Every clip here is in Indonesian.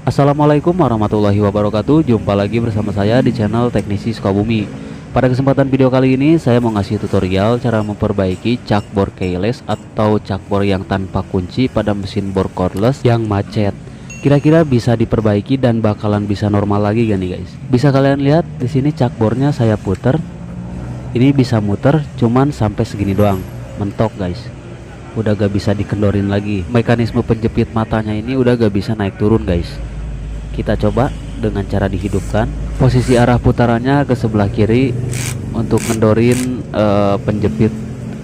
Assalamualaikum warahmatullahi wabarakatuh. Jumpa lagi bersama saya di channel Teknisi Sukabumi. Pada kesempatan video kali ini saya mau ngasih tutorial cara memperbaiki cakbor keyless atau cakbor yang tanpa kunci pada mesin bor cordless yang macet. Kira-kira bisa diperbaiki dan bakalan bisa normal lagi gak nih guys? Bisa kalian lihat di sini cakbornya saya puter. Ini bisa muter cuman sampai segini doang. Mentok guys. Udah gak bisa dikendorin lagi. Mekanisme penjepit matanya ini udah gak bisa naik turun guys. Kita coba dengan cara dihidupkan. Posisi arah putarannya ke sebelah kiri untuk kendorin penjepit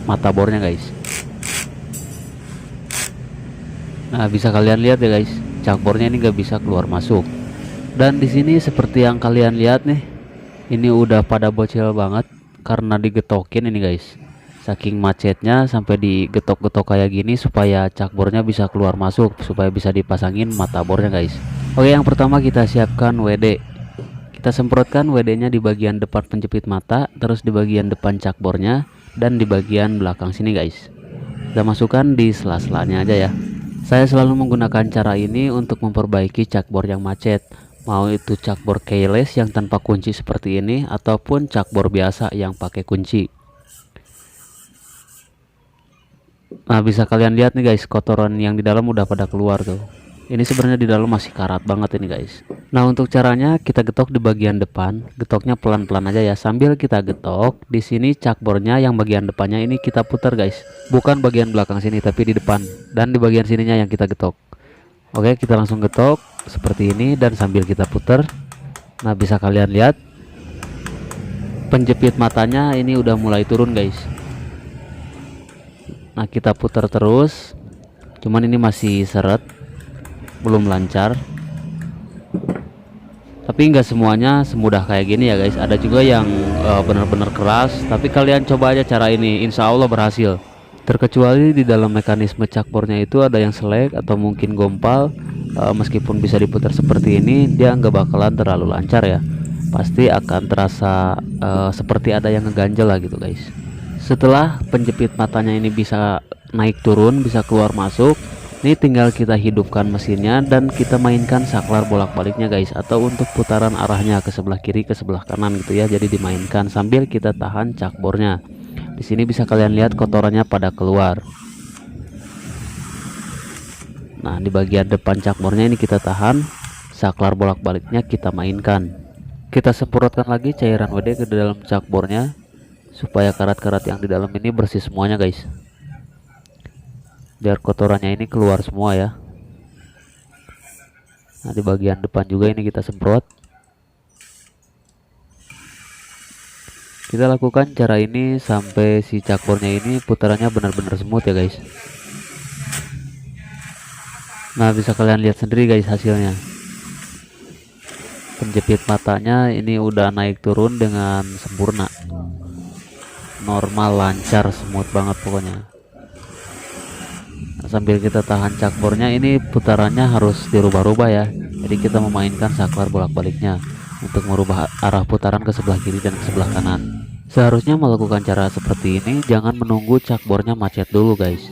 mata bornya guys. Nah, bisa kalian lihat ya guys, cakbornya ini gak bisa keluar masuk. Dan di sini seperti yang kalian lihat nih, ini udah pada bocil banget karena digetokin ini guys. Saking macetnya sampai digetok-getok kayak gini supaya cakbornya bisa keluar masuk, supaya bisa dipasangin mata bornya guys. Oke, yang pertama kita siapkan WD. Kita semprotkan WD nya di bagian depan penjepit mata, terus di bagian depan cakbornya, dan di bagian belakang sini guys. Kita masukkan di sela-selanya aja ya. Saya selalu menggunakan cara ini untuk memperbaiki cakbor yang macet, mau itu cakbor keyless yang tanpa kunci seperti ini ataupun cakbor biasa yang pakai kunci. Nah, bisa kalian lihat nih guys, kotoran yang di dalam udah pada keluar tuh. Ini sebenarnya di dalam masih karat banget ini guys. Nah, untuk caranya kita getok di bagian depan, getoknya pelan-pelan aja ya. Sambil kita getok, di sini cakbornya yang bagian depannya ini kita putar guys. Bukan bagian belakang sini tapi di depan, dan di bagian sininya yang kita getok. Oke, kita langsung getok seperti ini dan sambil kita putar. Nah, bisa kalian lihat penjepit matanya ini udah mulai turun guys. Nah, kita putar terus, cuman ini masih seret, belum lancar. Tapi nggak semuanya semudah kayak gini ya guys, ada juga yang benar-benar keras. Tapi kalian coba aja cara ini, insya Allah berhasil. Terkecuali di dalam mekanisme cakbornya itu ada yang selek atau mungkin gompal, meskipun bisa diputar seperti ini, dia nggak bakalan terlalu lancar ya. Pasti akan terasa seperti ada yang ngeganjel lah gitu guys. Setelah penjepit matanya ini bisa naik turun, bisa keluar masuk, ini tinggal kita hidupkan mesinnya dan kita mainkan saklar bolak-baliknya guys, atau untuk putaran arahnya ke sebelah kiri ke sebelah kanan gitu ya. Jadi dimainkan sambil kita tahan cakbornya. Di sini bisa kalian lihat kotorannya pada keluar. Nah, di bagian depan cakbornya ini kita tahan, saklar bolak-baliknya kita mainkan. Kita semprotkan lagi cairan WD ke dalam cakbornya supaya karat-karat yang di dalam ini bersih semuanya guys, biar kotorannya ini keluar semua ya. Nah, di bagian depan juga ini kita semprot. Kita lakukan cara ini sampai si cakbornya ini putarannya benar-benar smooth ya guys. Nah, bisa kalian lihat sendiri guys hasilnya. Penjepit matanya ini udah naik turun dengan sempurna, normal, lancar, smooth banget pokoknya. Nah, sambil kita tahan cakbornya ini putarannya harus dirubah-rubah ya. Jadi kita memainkan saklar bolak-baliknya untuk merubah arah putaran ke sebelah kiri dan ke sebelah kanan. Seharusnya melakukan cara seperti ini jangan menunggu cakbornya macet dulu guys.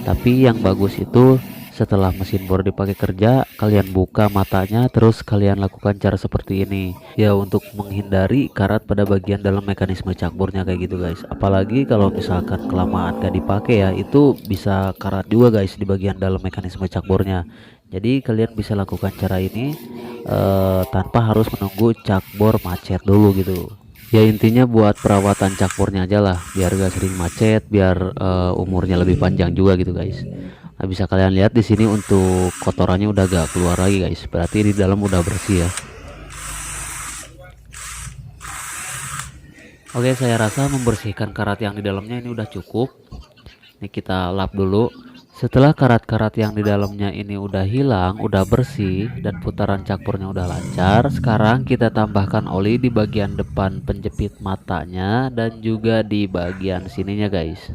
Tapi yang bagus itu setelah mesin bor dipakai kerja, kalian buka matanya terus kalian lakukan cara seperti ini ya, untuk menghindari karat pada bagian dalam mekanisme cakbornya kayak gitu guys. Apalagi kalau misalkan kelamaan gak dipakai ya, itu bisa karat juga guys di bagian dalam mekanisme cakbornya. Jadi kalian bisa lakukan cara ini tanpa harus menunggu cakbor macet dulu gitu ya. Intinya buat perawatan cakbornya aja lah, biar gak sering macet, biar umurnya lebih panjang juga gitu guys. Nah, bisa kalian lihat di sini untuk kotorannya udah gak keluar lagi guys, berarti di dalam udah bersih ya. Oke, saya rasa membersihkan karat yang di dalamnya ini udah cukup. Ini kita lap dulu. Setelah karat-karat yang di dalamnya ini udah hilang, udah bersih, dan putaran cakbornya udah lancar, sekarang kita tambahkan oli di bagian depan penjepit matanya dan juga di bagian sininya guys.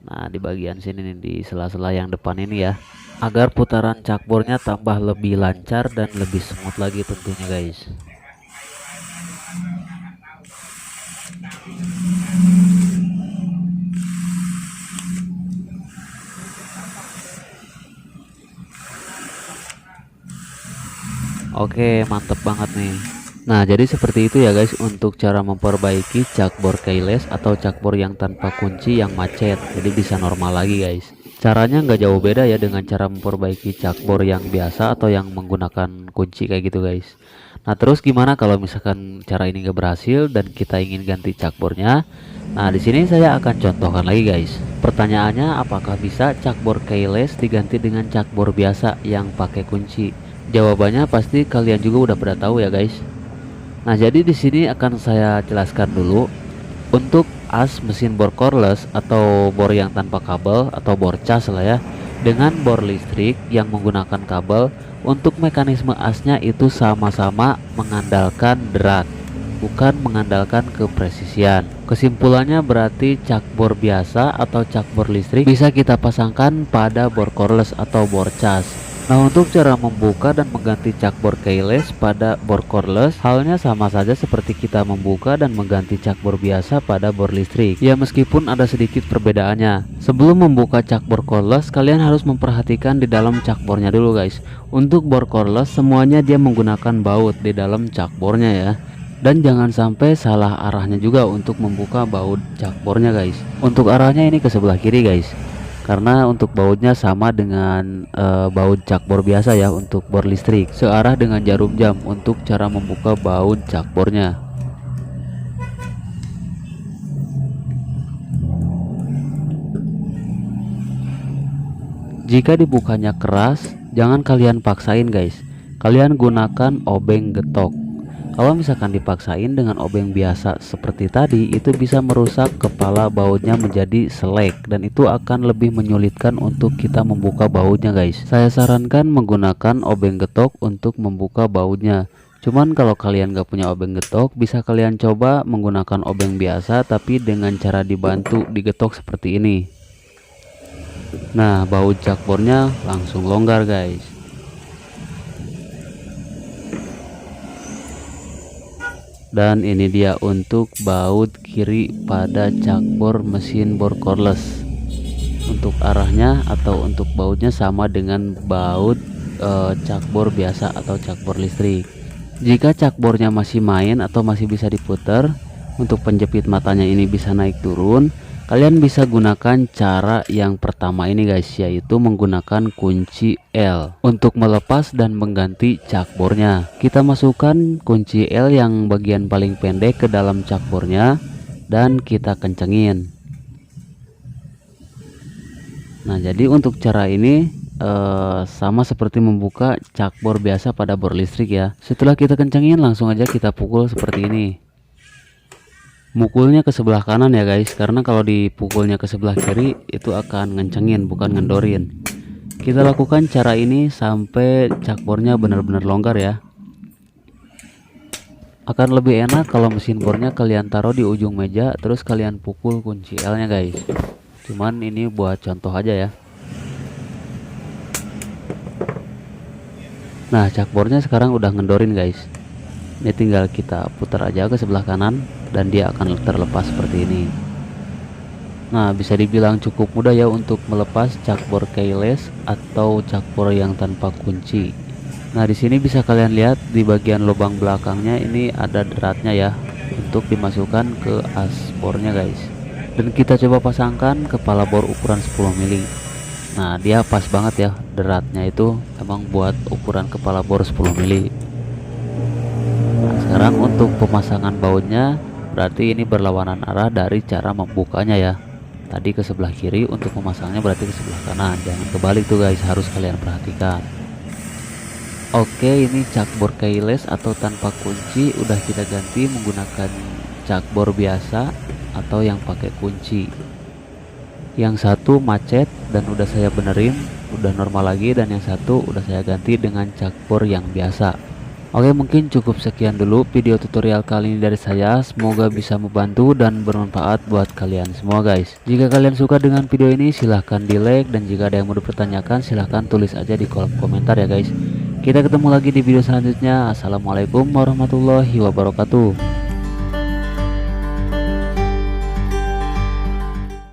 Nah, di bagian sini nih, di sela-sela yang depan ini ya, agar putaran cakbornya tambah lebih lancar dan lebih smooth lagi tentunya guys. Oke, mantep banget nih. Nah, jadi seperti itu ya guys untuk cara memperbaiki cakbor keyless atau cakbor yang tanpa kunci yang macet. Jadi bisa normal lagi guys. Caranya nggak jauh beda ya dengan cara memperbaiki cakbor yang biasa atau yang menggunakan kunci kayak gitu guys. Nah, terus gimana kalau misalkan cara ini nggak berhasil dan kita ingin ganti cakbornya? Nah, di sini saya akan contohkan lagi guys. Pertanyaannya, apakah bisa cakbor keyless diganti dengan cakbor biasa yang pakai kunci? Jawabannya pasti kalian juga udah pada tahu ya guys. Nah, jadi di sini akan saya jelaskan dulu untuk as mesin bor cordless atau bor yang tanpa kabel atau bor cas lah ya, dengan bor listrik yang menggunakan kabel. Untuk mekanisme asnya itu sama-sama mengandalkan derat, bukan mengandalkan kepresisian. Kesimpulannya berarti cakbor biasa atau cakbor listrik bisa kita pasangkan pada bor cordless atau bor cas. Nah, untuk cara membuka dan mengganti cakbor keyless pada bor cordless halnya sama saja seperti kita membuka dan mengganti cakbor biasa pada bor listrik. Ya, meskipun ada sedikit perbedaannya. Sebelum membuka cakbor cordless, kalian harus memperhatikan di dalam cakbornya dulu guys. Untuk bor cordless semuanya dia menggunakan baut di dalam cakbornya ya. Dan jangan sampai salah arahnya juga untuk membuka baut cakbornya guys. Untuk arahnya ini ke sebelah kiri guys. Karena untuk bautnya sama dengan baut cakbor biasa ya untuk bor listrik, searah dengan jarum jam untuk cara membuka baut cakbornya. Jika dibukanya keras, jangan kalian paksain guys. Kalian gunakan obeng getok. Kalau misalkan dipaksain dengan obeng biasa seperti tadi, itu bisa merusak kepala bautnya menjadi selek dan itu akan lebih menyulitkan untuk kita membuka bautnya guys. Saya sarankan menggunakan obeng getok untuk membuka bautnya. Cuman kalau kalian gak punya obeng getok, bisa kalian coba menggunakan obeng biasa tapi dengan cara dibantu digetok seperti ini. Nah, baut cakbornya langsung longgar guys. Dan ini dia untuk baut kiri pada cakbor mesin bor cordless. Untuk arahnya atau untuk bautnya sama dengan baut cakbor biasa atau cakbor listrik. Jika cakbornya masih main atau masih bisa diputar, untuk penjepit matanya ini bisa naik turun, kalian bisa gunakan cara yang pertama ini guys, yaitu menggunakan kunci L untuk melepas dan mengganti cakbornya. Kita masukkan kunci L yang bagian paling pendek ke dalam cakbornya dan kita kencengin. Nah, jadi untuk cara ini sama seperti membuka cakbor biasa pada bor listrik ya. Setelah kita kencengin, langsung aja kita pukul seperti ini. Mukulnya ke sebelah kanan ya guys, karena kalau dipukulnya ke sebelah kiri itu akan ngencengin bukan ngendorin. Kita lakukan cara ini sampai cakbornya benar-benar longgar ya. Akan lebih enak kalau mesin bornya kalian taruh di ujung meja terus kalian pukul kunci L nya guys. Cuman ini buat contoh aja ya. Nah, cakbornya sekarang udah ngendorin guys. Ini tinggal kita putar aja ke sebelah kanan dan dia akan terlepas seperti ini. Nah, bisa dibilang cukup mudah ya untuk melepas cakbor keyless atau cakbor yang tanpa kunci. Nah, di sini bisa kalian lihat di bagian lubang belakangnya ini ada deratnya ya untuk dimasukkan ke as bornya guys. Dan kita coba pasangkan kepala bor ukuran 10 mili. Nah, dia pas banget ya, deratnya itu emang buat ukuran kepala bor 10 mili. Sekarang untuk pemasangan bautnya berarti ini berlawanan arah dari cara membukanya ya. Tadi ke sebelah kiri, untuk memasangnya berarti ke sebelah kanan. Jangan kebalik tuh guys, harus kalian perhatikan. Oke, ini cakbor keyless atau tanpa kunci udah kita ganti menggunakan cakbor biasa atau yang pakai kunci. Yang satu macet dan udah saya benerin, udah normal lagi, dan yang satu udah saya ganti dengan cakbor yang biasa. Oke, mungkin cukup sekian dulu video tutorial kali ini dari saya. Semoga bisa membantu dan bermanfaat buat kalian semua guys. Jika kalian suka dengan video ini silahkan di like, dan jika ada yang mau dipertanyakan silahkan tulis aja di kolom komentar ya guys. Kita ketemu lagi di video selanjutnya. Assalamualaikum warahmatullahi wabarakatuh.